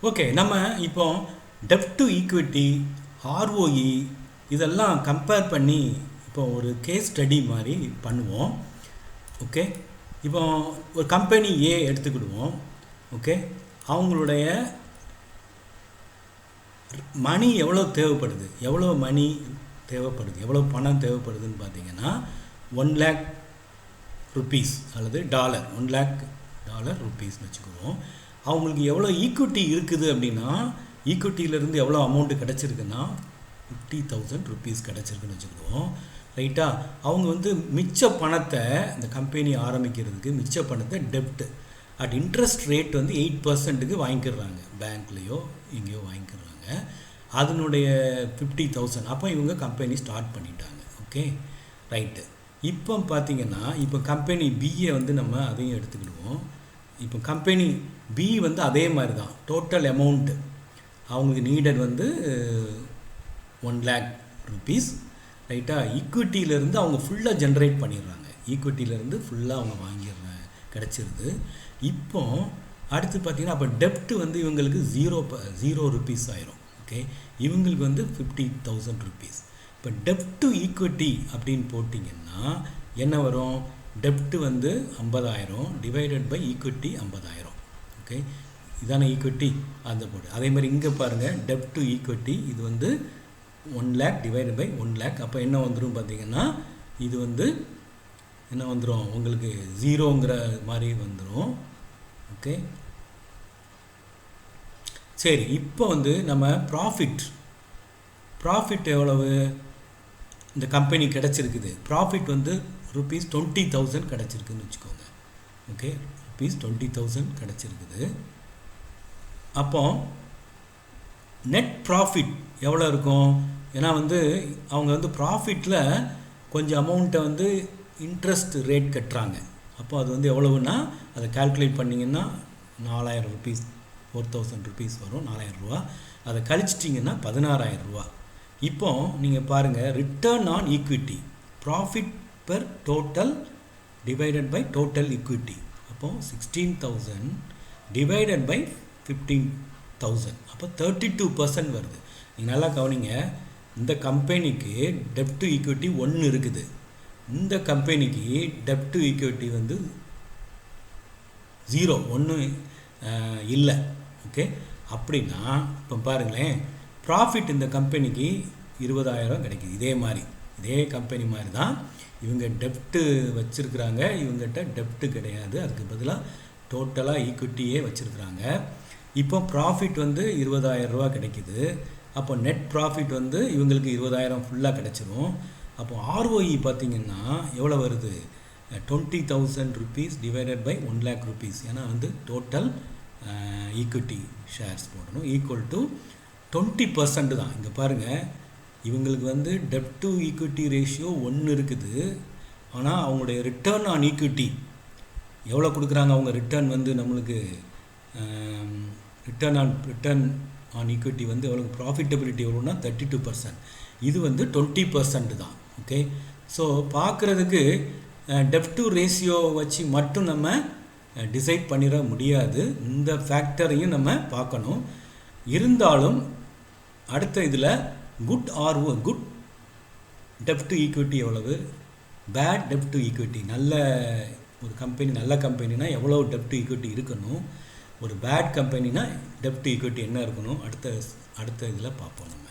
Okay, நம்ம இப்போ டெப்ட் to equity, ROE இதெல்லாம் கம்பேர் பண்ணி இப்போ ஒரு கேஸ் ஸ்டடி மாதிரி பண்ணுவோம். ஓகே, இப்போ ஒரு கம்பெனி ஏ எடுத்துக்கிடுவோம். ஓகே, அவங்களுடைய மணி எவ்வளோ தேவைப்படுது, எவ்வளோ மணி தேவைப்படுது, எவ்வளோ பணம் தேவைப்படுதுன்னு பார்த்தீங்கன்னா 1 lakh ருப்பீஸ் அல்லது டாலர், 1 lakh டாலர் ருப்பீஸ்னு வச்சுக்குவோம். அவங்களுக்கு எவ்வளோ ஈக்விட்டி இருக்குது அப்படின்னா, ஈக்விட்டியிலேருந்து எவ்வளோ அமௌண்ட்டு கிடச்சிருக்குன்னா 50,000 ருப்பீஸ் கிடச்சிருக்குன்னு வச்சுக்கிடுவோம். ரைட்டா? அவங்க வந்து மிச்ச பணத்தை, இந்த கம்பெனி ஆரம்பிக்கிறதுக்கு மிச்ச பணத்தை டெப்ட் அட் இன்ட்ரெஸ்ட் ரேட் வந்து 8%க்கு வாங்கிக்கிறாங்க, பேங்க்லேயோ எங்கேயோ வாங்கிக்கிறாங்க. அதனுடைய 50,000 அப்போ இவங்க கம்பெனி ஸ்டார்ட் பண்ணிட்டாங்க. Okay, right. இப்போ பார்த்தீங்கன்னா, இப்போ கம்பெனி பிஏ வந்து நம்ம அதையும் எடுத்துக்கிடுவோம். இப்போ கம்பெனி பி வந்து அதே மாதிரி தான், டோட்டல் அமௌண்ட்டு அவங்களுக்கு நீடட் வந்து 1 lakh ருப்பீஸ். ரைட்டாக? ஈக்விட்டியிலேருந்து அவங்க ஃபுல்லாக ஜென்ரேட் பண்ணிடுறாங்க, ஈக்விட்டியிலேருந்து ஃபுல்லாக அவங்க வாங்கிடுறாங்க, கிடச்சிருது. இப்போ அடுத்து பார்த்திங்கன்னா, அப்போ டெப்ட்டு வந்து இவங்களுக்கு 0 ருப்பீஸ் ஆயிரும். ஓகே, இவங்களுக்கு வந்து 50,000 ருப்பீஸ். இப்போ டெப்ட் டு ஈக்விட்டி அப்படின்னு போட்டிங்கன்னா என்ன வரும்? டெப்ட்டு வந்து 50,000 டிவைடட் பை ஈக்விட்டி 50,000. ஓகே, இதான ஈக்விட்டி, அந்த போட்டு. அதே மாதிரி இங்கே பாருங்கள், டெப்ட் டு ஈக்விட்டி இது வந்து 1 lakh டிவைடட் பை 1 lakh. அப்போ என்ன வந்துடும் பார்த்தீங்கன்னா, இது வந்து என்ன வந்துடும் உங்களுக்கு, 0ங்கிற மாதிரி வந்துடும். ஓகே, சரி. இப்போ வந்து நம்ம ப்ராஃபிட் எவ்வளவு இந்த கம்பெனி கிடச்சிருக்குது? ப்ராஃபிட் வந்து ருப்பீஸ் 20,000 கிடச்சிருக்குன்னு வச்சுக்கோங்க. ஓகே, ருப்பீஸ் 20,000 கிடச்சிருக்குது. அப்போ நெட் ப்ராஃபிட் எவ்வளோ இருக்கும்? ஏன்னா வந்து அவங்க வந்து ப்ராஃபிட்டில் கொஞ்சம் அமௌண்ட்டை வந்து இன்ட்ரெஸ்ட் ரேட் கட்டுறாங்க. அப்போ அது வந்து எவ்வளவுன்னா, அதை கால்குலேட் பண்ணிங்கன்னா 4,000 ருப்பீஸ், 4,000 ருப்பீஸ் வரும், 4,000 ரூபா. அதை கழிச்சிட்டிங்கன்னா 16,000 ரூபா. இப்போ நீங்கள் பாருங்கள், return on equity, profit per total divided by total equity. அப்போது 16,000 டிவைடட் பை 15,000, அப்போ 32% வருது. நீங்கள் நல்லா கவனிங்க, இந்த கம்பெனிக்கு டெப்ட் டு ஈக்விட்டி 1 இருக்குது, இந்த கம்பெனிக்கு டெப்ட் டு ஈக்விட்டி வந்து 0, 1 இல்லை. ஓகே, அப்படின்னா இப்போ பாருங்களேன், ப்ராஃபிட் இந்த கம்பெனிக்கு 20,000 கிடைக்கிது. இதே கம்பெனி மாதிரி தான் இவங்க டெப்ட்டு வச்சுருக்குறாங்க, இவங்ககிட்ட டெப்ட்டு கிடையாது, அதுக்கு பதிலாக டோட்டலாக ஈக்விட்டியே வச்சுருக்குறாங்க. இப்போ ப்ராஃபிட் வந்து 20,000 ரூபா கிடைக்கிது. அப்போ நெட் ப்ராஃபிட் வந்து இவங்களுக்கு 20,000 ஃபுல்லாக கிடச்சிரும். அப்போ ஆர்ஓஇ பார்த்திங்கன்னா எவ்வளோ வருது? 20,000 rupees divided by 1 lakh rupees. ஏன்னா வந்து டோட்டல் ஈக்விட்டி ஷேர்ஸ் போடணும், ஈக்குவல் டு 20% தான். இங்கே பாருங்கள், இவங்களுக்கு வந்து டெப்ட் டு ஈக்விட்டி ரேஷியோ 1 இருக்குது. ஆனால் அவங்களுடைய ரிட்டர்ன் ஆன் ஈக்விட்டி எவ்வளோ கொடுக்குறாங்க? அவங்க ரிட்டர்ன் வந்து நம்மளுக்கு ரிட்டர்ன் ஆன் ஈக்விட்டி வந்து எவ்வளோ, ப்ராஃபிட்டபிலிட்டி எவ்வளோன்னா 32%, இது வந்து 20% தான். ஓகே, ஸோ பார்க்குறதுக்கு டெப்ட் டு ரேஷியோ வச்சு மட்டும் நம்ம டிசைட் பண்ணிட முடியாது, இந்த ஃபேக்டரையும் நம்ம பார்க்கணும். இருந்தாலும் அடுத்த இதில் குட் டெப்ட் டு ஈக்விட்டி எவ்வளவு, பேட் டெப்ட் டு ஈக்விட்டி, நல்ல கம்பெனினா எவ்வளோ டெப்ட் டு ஈக்விட்டி இருக்கணும், ஒரு பேட் கம்பெனினா டெப்ட் டு ஈக்விட்டி என்ன இருக்கணும், அடுத்த இதில் பார்ப்போம் நம்ம.